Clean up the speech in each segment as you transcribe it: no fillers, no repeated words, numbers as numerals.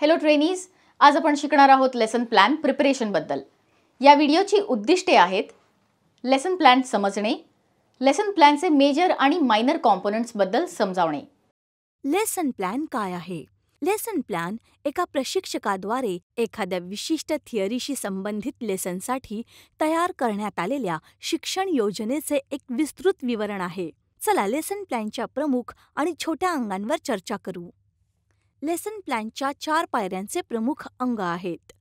Hello trainees, आज आपण शिकणार आहोत लेसन प्लॅन प्रिपरेशनबद्दल। या व्हिडिओची उद्दिष्टे आहेत लेसन प्लॅन समजणे, लेसन प्लॅनचे मेजर आणि मायनर कॉम्पोनंट्सबद्दल समजावणे। लेसन प्लॅन काय आहे? लेसन प्लॅन एका प्रशिक्षकाद्वारे एखाद्या विशिष्ट थिअरीशी संबंधित लेसनसाठी तयार करण्यात आलेल्या शिक्षण योजनेचे एक विस्तृत विवरण आहे। चला लेसन प्लॅनच्या प्रमुख आणि छोट्या अंगांवर चर्चा करू। लेसन प्लॅनच्या 4 पायऱ्यांचे प्रमुख अंग आहेत: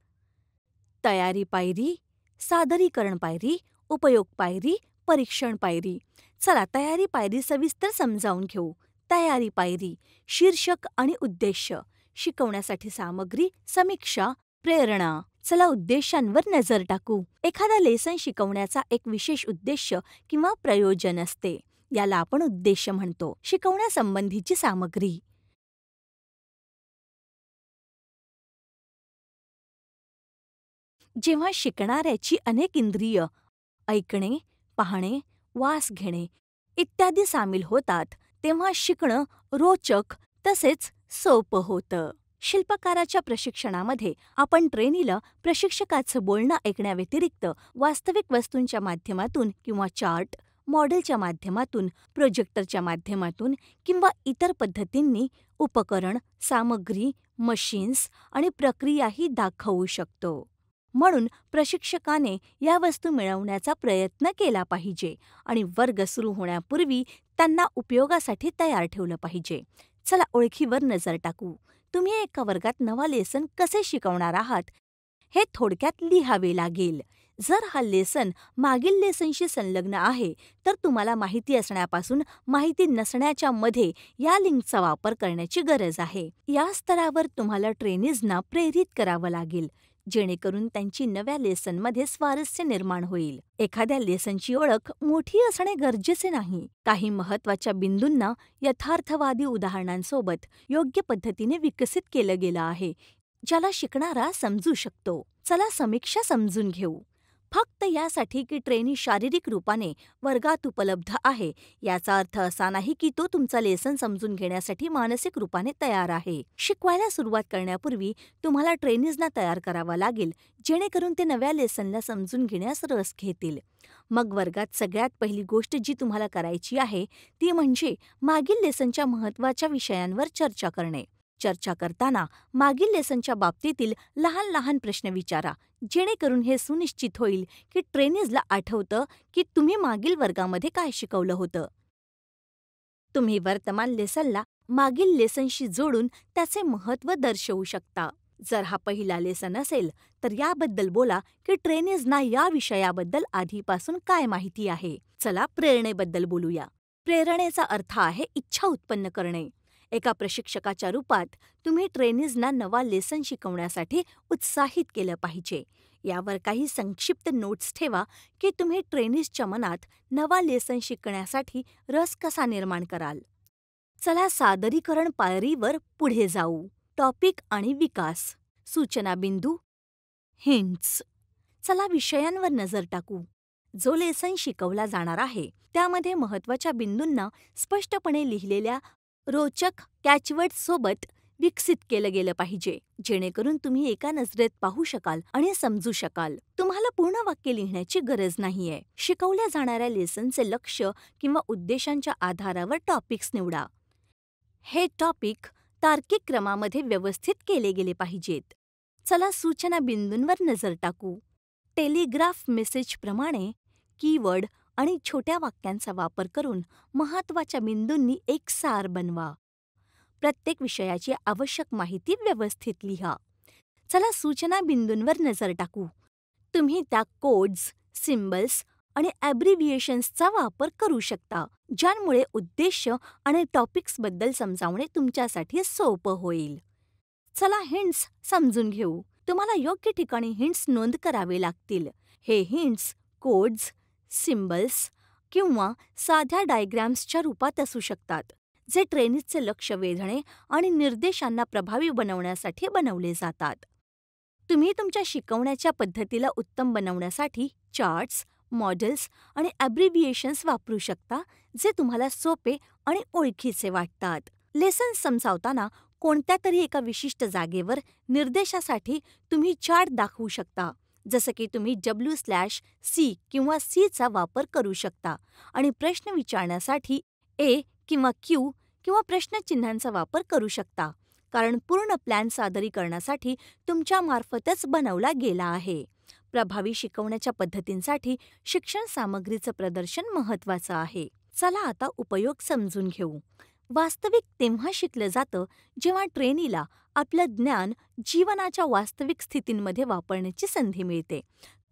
तयारी पायरी, सादरीकरण पायरी, उपयोग पायरी, परीक्षण पायरी। चला तयारी पायरी सविस्तर समजावून घेऊ। तयारी पायरी: शीर्षक आणि उद्देश्य, शिकवण्यासाठी सामग्री, समीक्षा, प्रेरणा। चला उद्देशांवर नजर टाकू। एखादा लेसन शिकवण्याचा एक विशेष उद्देश्य किंवा प्रयोजन असते, याला आपण उद्देश म्हणतो। शिकवण्यासंबंधीची सामग्री: जेव्हा शिकणाऱ्याची अनेक इंद्रिय ऐकणे, पाहणे, वास घेणे इत्यादी सामील होतात, तेव्हा शिकणं रोचक तसेच सोपं होतं। शिल्पकाराच्या प्रशिक्षणामध्ये आपण ट्रेनीला प्रशिक्षकाचं बोलणं ऐकण्याव्यतिरिक्त वास्तविक वस्तूंच्या माध्यमातून किंवा चार्ट, मॉडेलच्या माध्यमातून, प्रोजेक्टरच्या माध्यमातून किंवा इतर पद्धतींनी उपकरण, सामग्री, मशीन्स आणि प्रक्रियाही दाखवू शकतो। म्हणून प्रशिक्षकाने या वस्तू मिळवण्याचा प्रयत्न केला पाहिजे आणि वर्ग सुरू होण्यापूर्वी त्यांना उपयोगासाठी तयार ठेवलं पाहिजे। चला ओळखीवर नजर टाकू। तुम्ही एका वर्गात नवा लेसन कसे शिकवणार आहात हे थोडक्यात लिहावे लागेल। जर हा लेसन मागील लेसनशी संलग्न आहे, तर तुम्हाला माहिती असण्यापासून माहिती नसण्याच्या मध्ये या लिंकचा वापर करण्याची गरज आहे। या स्तरावर तुम्हाला ट्रेनीजना प्रेरित करावं लागेल, जेणेकरून त्यांची नव्या लेसनमध्ये स्वारस्य निर्माण होईल। एखाद्या लेसनची ओळख मोठी असणे गरजेचे नाही। काही महत्त्वाच्या बिंदूंना यथार्थवादी उदाहरणांसोबत योग्य पद्धतीने विकसित केलं गेलं आहे, ज्याला शिकणारा समजू शकतो। चला समीक्षा समजून घेऊ। फक्त यासाठी की ट्रेनी शारीरिक रूपाने वर्गात उपलब्ध आहे, याचा अर्थ असा नाही की तो तुमचा लेसन समजून घेण्यासाठी मानसिक रूपाने तयार आहे। शिकवायला सुरुवात करण्यापूर्वी तुम्हाला ट्रेनीजना तयार करावा लागेल, जेणेकरून ते नव्या लेसनला समजून घेण्यास रस घेतील। मग वर्गात सगळ्यात पहिली गोष्ट जी तुम्हाला करायची आहे ती म्हणजे मागील लेसनच्या महत्त्वाच्या विषयांवर चर्चा करणे। चर्चा करताना मागील लेसनच्या बाबतीतील लहान लहान प्रश्न विचारा, जेणेकरून हे सुनिश्चित होईल की ट्रेनीजला आठवतं की तुम्ही मागील वर्गामध्ये काय शिकवलं होतं। तुम्ही वर्तमान लेसनला मागील लेसनशी जोडून त्याचे महत्त्व दर्शवू शकता। जर हा पहिला लेसन असेल, तर याबद्दल बोला की ट्रेनीजना या विषयाबद्दल आधीपासून काय माहिती आहे। चला प्रेरणेबद्दल बोलूया। प्रेरणेचा अर्थ आहे इच्छा उत्पन्न करणे। एका प्रशिक्षकाच्या रूपात तुम्ही ट्रेनीजना नवा लेसन शिकवण्यासाठी उत्साहित केलं पाहिजे। यावर काही संक्षिप्त नोट्स ठेवा की तुम्ही ट्रेनीजच्या मनात नवा लेसन शिकण्यासाठी रस कसा निर्माण कराल। चला सादरीकरण पायरीवर पुढे जाऊ। टॉपिक आणि विकास, सूचना बिंदू, हिंट्स। चला विषयांवर नजर टाकू। जो लेसन शिकवला जाणार आहे त्यामध्ये महत्त्वाच्या बिंदूंना स्पष्टपणे लिहिलेल्या रोचक कॅचवर्डसोबत विकसित केलं गेलं पाहिजे, जेणेकरून तुम्ही एका नजरेत पाहू शकाल आणि समजू शकाल। तुम्हाला पूर्ण वाक्य लिहिण्याची गरज नाहीये। शिकवल्या जाणाऱ्या लेसनचे लक्ष किंवा उद्देशांच्या आधारावर टॉपिक्स निवडा। हे टॉपिक तार्किक क्रमामध्ये व्यवस्थित केले गेले पाहिजेत। चला सूचना बिंदूंवर नजर टाकू। टेलिग्राफ मेसेजप्रमाणे कीवर्ड आणि छोट्या वाक्यांचा वापर करून महत्त्वाच्या बिंदूंनी एक सार बनवा। प्रत्येक विषयाची आवश्यक माहिती व्यवस्थित लिहा। चला सूचना बिंदूंवर नजर टाकू। तुम्ही त्या कोड्स, सिम्बल्स आणि ॲब्रिव्हिएशन्सचा वापर करू शकता, ज्यामुळे उद्देश आणि टॉपिक्सबद्दल समजावणे तुमच्यासाठी सोपं होईल। चला हिंट्स समजून घेऊ। तुम्हाला योग्य ठिकाणी हिंट्स नोंद करावे लागतील। हे हिंट्स कोड्स, सिम्बल्स किंवा साध्या डायग्राम्सच्या रूपात असू शकतात, जे ट्रेनीजचे लक्ष वेधणे आणि निर्देशांना प्रभावी बनवण्यासाठी बनवले जातात। तुम्ही तुमच्या शिकवण्याच्या पद्धतीला उत्तम बनवण्यासाठी चार्ट्स, मॉडेल्स आणि ॲब्रिव्हिएशन्स वापरू शकता, जे तुम्हाला सोपे आणि ओळखीचे वाटतात। लेसन समजावताना कोणत्या तरी एका विशिष्ट जागेवर निर्देशासाठी तुम्ही चार्ट दाखवू शकता. जसं की तुम्ही W/C किंवा Cचा वापर करू शकता आणि प्रश्न विचारण्यासाठी A किंवा Q किंवा प्रश्नचिन्हांचा वापर करू शकता, कारण पूर्ण प्लॅन सादरीकरणासाठी तुमच्यामार्फतच बनवला गेला आहे. प्रभावी शिकवण्याच्या पद्धतींसाठी शिक्षण सामग्रीचं प्रदर्शन महत्त्वाचं आहे. चला आता उपयोग समजून घेऊ. वास्तविक तेव्हा शिकलं जातं जेव्हा ट्रेनीला आपलं ज्ञान जीवनाच्या वास्तविक स्थितींमध्ये वापरण्याची संधी मिळते.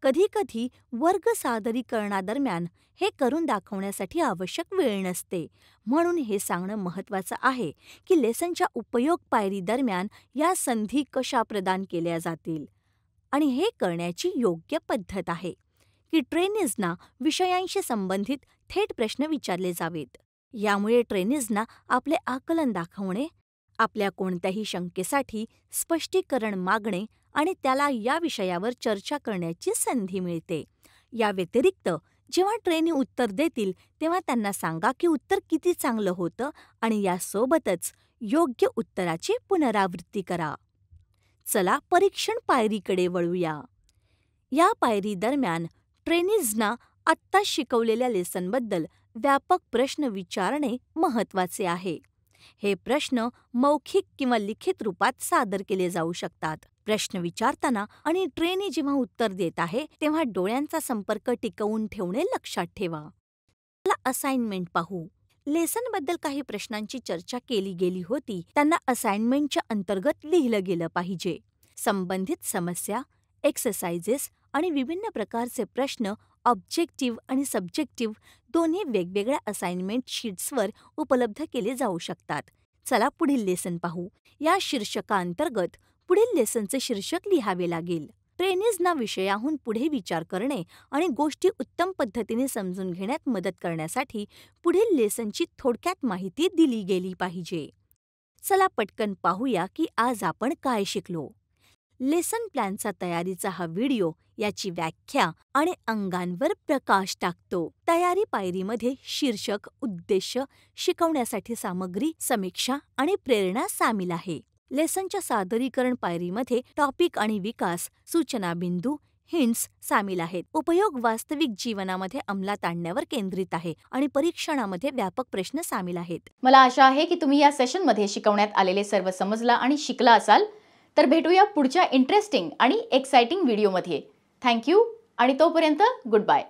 कधीकधी वर्ग सादरीकरणादरम्यान हे करून दाखवण्यासाठी आवश्यक वेळ नसते. म्हणून हे सांगणं महत्त्वाचं आहे की लेसनच्या उपयोग पायरी दरम्यान या संधी कशा प्रदान केल्या जातील. आणि हे करण्याची योग्य पद्धत आहे की ट्रेनीजना विषयांशी संबंधित थेट प्रश्न विचारले जावेत. यामुळे ट्रेनीजना आपले आकलन दाखवणे, आपल्या कोणत्याही शंकेसाठी स्पष्टीकरण मागणे आणि त्याला या विषयावर चर्चा करण्याची संधी मिळते. या व्यतिरिक्त जेव्हा ट्रेनी उत्तर देतील तेव्हा त्यांना सांगा की उत्तर किती चांगलं होतं आणि यासोबतच योग्य उत्तराची पुनरावृत्ती करा. चला परीक्षण पायरीकडे वळूया. या पायरी दरम्यान ट्रेनीजना आत्ता शिकवलेल्या लेसनबद्दल व्यापक प्रश्न विचारणे महत्त्वाचे आहे. हे प्रश्न मौखिक किंवा लिखित रूपात सादर केले जाऊ शकतात. प्रश्न विचारताना आणि ट्रेनी जेव्हा उत्तर देत आहे तेव्हा डोळ्यांचा संपर्क टिकवून ठेवणे लक्षात ठेवा. चला असाइनमेंट पाहू. लेसनबद्दल काही प्रश्नांची चर्चा केली गेली होती. त्यांना असाइनमेंटच्या अंतर्गत लिहिलं गेलं पाहिजे. संबंधित समस्या, एक्सरसाइजेस आणि विभिन्न प्रकारचे प्रश्न ऑब्जेक्टिव्ह आणि सब्जेक्टिव्ह दोन्ही वेगवेगळ्या असाइनमेंट शीट्सवर उपलब्ध केले जाऊ शकतात. चला पुढील लेसन पाहू. या शीर्षकांतर्गत पुढील लेसनचे शीर्षक लिहावे लागेल. ट्रेनीजना विषयाहून पुढे विचार करणे आणि गोष्टी उत्तम पद्धतीने समजून घेण्यात मदत करण्यासाठी पुढील लेसनची थोडक्यात माहिती दिली गेली पाहिजे. चला पटकन पाहूया की आज आपण काय शिकलो. लेसन प्लॅनचा तयारीचा हा व्हिडिओ याची व्याख्या आणि अंगांवर प्रकाश टाकतो. तयारी पायरीमध्ये शीर्षक, उद्देश, शिकवण्यासाठी सामग्री, समीक्षा आणि प्रेरणा सामील आहे. लेसनच्या सादरीकरण पायरीमध्ये टॉपिक आणि विकास, सूचना बिंदू, हिंट्स सामील आहेत. उपयोग वास्तविक जीवनामध्ये अंमलात आणण्यावर केंद्रित आहे आणि परीक्षणामध्ये व्यापक प्रश्न सामील आहेत. मला आशा आहे की तुम्ही या सेशनमध्ये शिकवण्यात आलेले सर्व समजला आणि शिकला असाल. तर भेटूया पुढच्या इंटरेस्टिंग आणि एक्साइटिंग व्हिडिओमध्ये. थँक्यू आणि तोपर्यंत गुड बाय.